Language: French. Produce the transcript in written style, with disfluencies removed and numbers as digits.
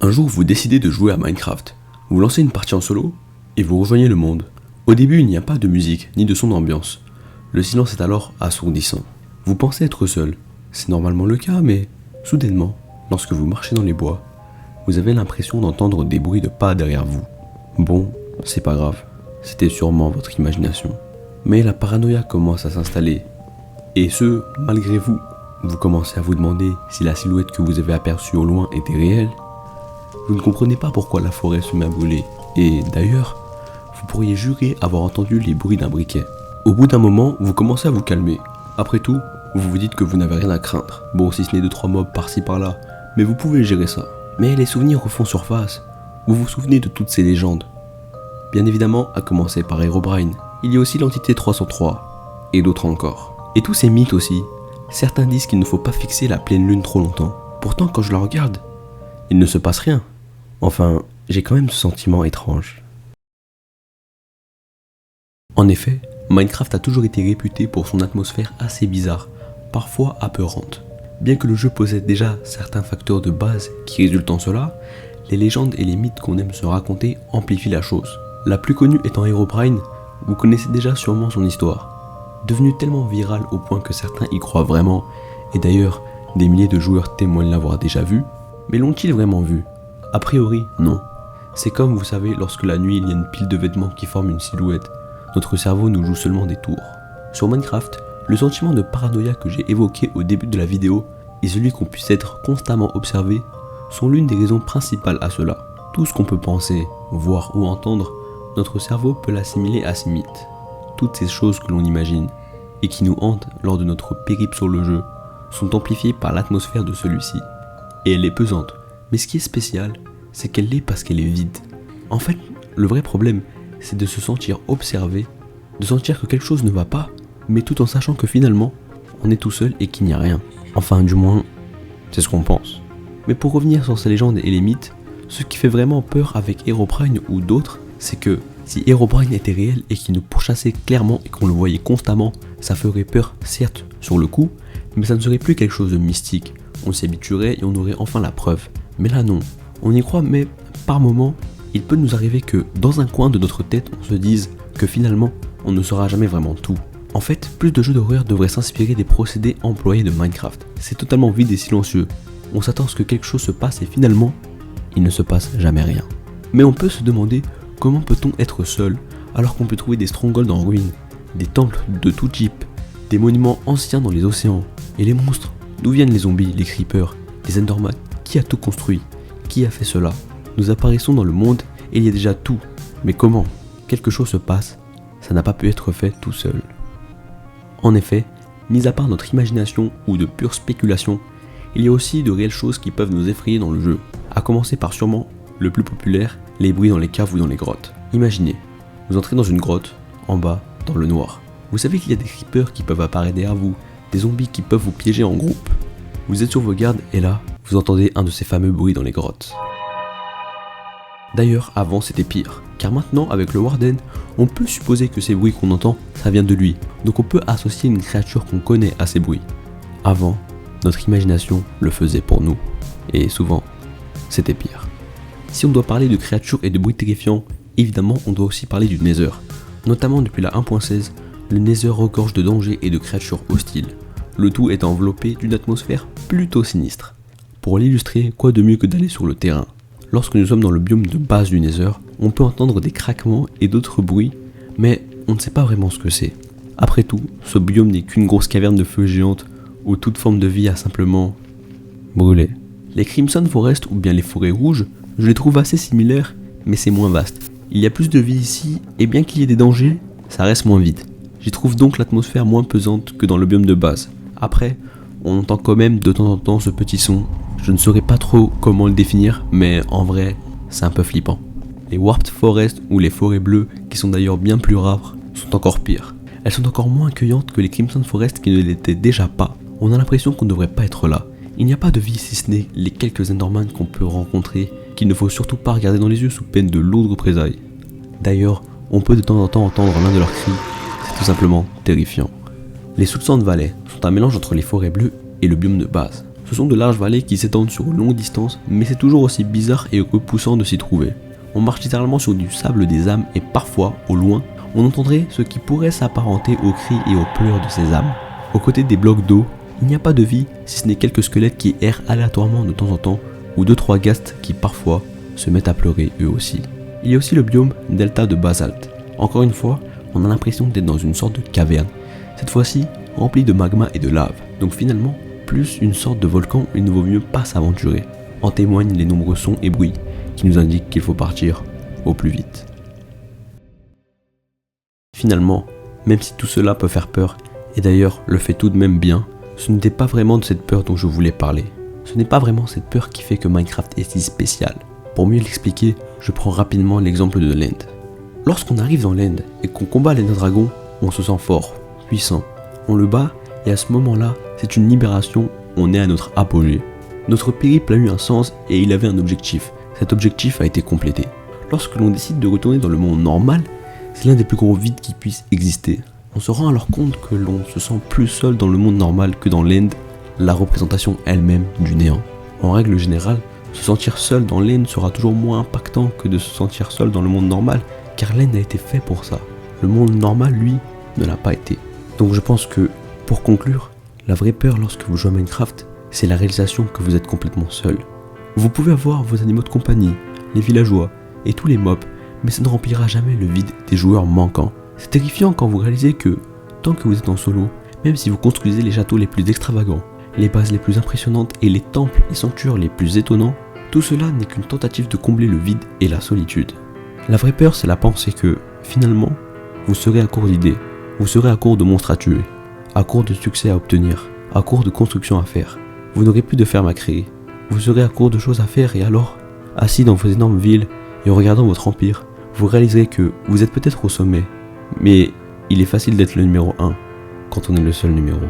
Un jour, vous décidez de jouer à Minecraft. Vous lancez une partie en solo et vous rejoignez le monde. Au début, il n'y a pas de musique ni de son d'ambiance. Le silence est alors assourdissant. Vous pensez être seul. C'est normalement le cas, mais soudainement, lorsque vous marchez dans les bois, vous avez l'impression d'entendre des bruits de pas derrière vous. Bon, c'est pas grave, c'était sûrement votre imagination. Mais la paranoïa commence à s'installer. Et ce, malgré vous. Vous commencez à vous demander si la silhouette que vous avez aperçue au loin était réelle. Vous ne comprenez pas pourquoi la forêt se met à brûler. Et d'ailleurs, vous pourriez jurer avoir entendu les bruits d'un briquet. Au bout d'un moment, vous commencez à vous calmer. Après tout, vous vous dites que vous n'avez rien à craindre. Bon, si ce n'est 2-3 mobs par-ci par-là, mais vous pouvez gérer ça. Mais les souvenirs refont surface. Vous vous souvenez de toutes ces légendes. Bien évidemment, à commencer par Herobrine. Il y a aussi l'entité 303, et d'autres encore. Et tous ces mythes aussi. Certains disent qu'il ne faut pas fixer la pleine lune trop longtemps. Pourtant, quand je la regarde, il ne se passe rien. Enfin, j'ai quand même ce sentiment étrange. En effet, Minecraft a toujours été réputé pour son atmosphère assez bizarre, parfois apeurante. Bien que le jeu possède déjà certains facteurs de base qui résultent en cela, les légendes et les mythes qu'on aime se raconter amplifient la chose. La plus connue étant Herobrine, vous connaissez déjà sûrement son histoire. Devenue tellement virale au point que certains y croient vraiment, et d'ailleurs, des milliers de joueurs témoignent l'avoir déjà vu, mais l'ont-ils vraiment vu? A priori, non. C'est comme, vous savez, lorsque la nuit il y a une pile de vêtements qui forment une silhouette, notre cerveau nous joue seulement des tours. Sur Minecraft, le sentiment de paranoïa que j'ai évoqué au début de la vidéo, et celui qu'on puisse être constamment observé, sont l'une des raisons principales à cela. Tout ce qu'on peut penser, voir ou entendre, notre cerveau peut l'assimiler à ces mythes. Toutes ces choses que l'on imagine, et qui nous hantent lors de notre périple sur le jeu, sont amplifiées par l'atmosphère de celui-ci. Et elle est pesante, mais ce qui est spécial, c'est qu'elle l'est parce qu'elle est vide. En fait, le vrai problème, c'est de se sentir observé, de sentir que quelque chose ne va pas, mais tout en sachant que finalement, on est tout seul et qu'il n'y a rien. Enfin, du moins, c'est ce qu'on pense. Mais pour revenir sur ces légendes et les mythes, ce qui fait vraiment peur avec Herobrine ou d'autres, c'est que si Herobrine était réel et qu'il nous pourchassait clairement et qu'on le voyait constamment, ça ferait peur, certes, sur le coup, mais ça ne serait plus quelque chose de mystique. On s'y habituerait et on aurait enfin la preuve. Mais là non, on y croit, mais par moment, il peut nous arriver que dans un coin de notre tête, on se dise que finalement, on ne saura jamais vraiment tout. En fait, plus de jeux d'horreur devraient s'inspirer des procédés employés de Minecraft. C'est totalement vide et silencieux. On s'attend à ce que quelque chose se passe et finalement, il ne se passe jamais rien. Mais on peut se demander comment peut-on être seul alors qu'on peut trouver des strongholds en ruine, des temples de tout type, des monuments anciens dans les océans, et les monstres? D'où viennent les zombies, les creepers, les enderman? Qui a tout construit? Qui a fait cela? Nous apparaissons dans le monde et il y a déjà tout. Mais comment? Quelque chose se passe, ça n'a pas pu être fait tout seul. En effet, mis à part notre imagination ou de pure spéculation, il y a aussi de réelles choses qui peuvent nous effrayer dans le jeu. À commencer par sûrement le plus populaire, les bruits dans les caves ou dans les grottes. Imaginez, vous entrez dans une grotte, en bas, dans le noir. Vous savez qu'il y a des creepers qui peuvent apparaître derrière vous, des zombies qui peuvent vous piéger en groupe. Vous êtes sur vos gardes et là, vous entendez un de ces fameux bruits dans les grottes. D'ailleurs, avant c'était pire, car maintenant avec le Warden, on peut supposer que ces bruits qu'on entend, ça vient de lui. Donc on peut associer une créature qu'on connaît à ces bruits. Avant, notre imagination le faisait pour nous, et souvent, c'était pire. Si on doit parler de créatures et de bruits terrifiants, évidemment on doit aussi parler du Nether. Notamment depuis la 1.16, le Nether regorge de dangers et de créatures hostiles. Le tout est enveloppé d'une atmosphère plutôt sinistre. Pour l'illustrer, quoi de mieux que d'aller sur le terrain? Lorsque nous sommes dans le biome de base du Nether, on peut entendre des craquements et d'autres bruits, mais on ne sait pas vraiment ce que c'est. Après tout, ce biome n'est qu'une grosse caverne de feu géante où toute forme de vie a simplement brûlé. Les Crimson Forest ou bien les forêts rouges, je les trouve assez similaires, mais c'est moins vaste. Il y a plus de vie ici, et bien qu'il y ait des dangers, ça reste moins vide. J'y trouve donc l'atmosphère moins pesante que dans le biome de base. Après, on entend quand même de temps en temps ce petit son. Je ne saurais pas trop comment le définir, mais en vrai, c'est un peu flippant. Les Warped Forest ou les forêts bleues, qui sont d'ailleurs bien plus rares, sont encore pires. Elles sont encore moins accueillantes que les Crimson Forest qui ne l'étaient déjà pas. On a l'impression qu'on ne devrait pas être là. Il n'y a pas de vie si ce n'est les quelques Enderman qu'on peut rencontrer, qu'il ne faut surtout pas regarder dans les yeux sous peine de lourdes représailles. D'ailleurs, on peut de temps en temps entendre l'un de leurs cris, c'est tout simplement terrifiant. Les Soul Sand Valley sont un mélange entre les forêts bleues et le biome de base. Ce sont de larges vallées qui s'étendent sur une longue distance, mais c'est toujours aussi bizarre et repoussant de s'y trouver. On marche littéralement sur du sable des âmes et parfois, au loin, on entendrait ce qui pourrait s'apparenter aux cris et aux pleurs de ces âmes. Aux côtés des blocs d'eau, il n'y a pas de vie si ce n'est quelques squelettes qui errent aléatoirement de temps en temps ou 2-3 ghasts qui parfois se mettent à pleurer eux aussi. Il y a aussi le biome delta de basalte. Encore une fois, on a l'impression d'être dans une sorte de caverne, cette fois-ci remplie de magma et de lave, donc finalement plus une sorte de volcan où il ne vaut mieux pas s'aventurer. En témoignent les nombreux sons et bruits qui nous indiquent qu'il faut partir au plus vite. Finalement, même si tout cela peut faire peur, et d'ailleurs le fait tout de même bien, ce n'était pas vraiment de cette peur dont je voulais parler. Ce n'est pas vraiment cette peur qui fait que Minecraft est si spécial. Pour mieux l'expliquer, je prends rapidement l'exemple de l'End. Lorsqu'on arrive dans l'End et qu'on combat l'Ender Dragon, on se sent fort, puissant. On le bat et à ce moment-là, c'est une libération, on est à notre apogée. Notre périple a eu un sens et il avait un objectif. Cet objectif a été complété. Lorsque l'on décide de retourner dans le monde normal, c'est l'un des plus gros vides qui puisse exister. On se rend alors compte que l'on se sent plus seul dans le monde normal que dans l'End, la représentation elle-même du néant. En règle générale, se sentir seul dans l'End sera toujours moins impactant que de se sentir seul dans le monde normal, car l'End a été fait pour ça. Le monde normal, lui, ne l'a pas été. Donc je pense que, pour conclure, la vraie peur lorsque vous jouez à Minecraft, c'est la réalisation que vous êtes complètement seul. Vous pouvez avoir vos animaux de compagnie, les villageois et tous les mobs, mais ça ne remplira jamais le vide des joueurs manquants. C'est terrifiant quand vous réalisez que, tant que vous êtes en solo, même si vous construisez les châteaux les plus extravagants, les bases les plus impressionnantes et les temples et sanctuaires les plus étonnants, tout cela n'est qu'une tentative de combler le vide et la solitude. La vraie peur, c'est la pensée que, finalement, vous serez à court d'idées, vous serez à court de monstres à tuer, à court de succès à obtenir, à court de construction à faire. Vous n'aurez plus de ferme à créer, vous serez à court de choses à faire et alors, assis dans vos énormes villes et en regardant votre empire, vous réaliserez que vous êtes peut-être au sommet, mais il est facile d'être le numéro 1 quand on est le seul numéro.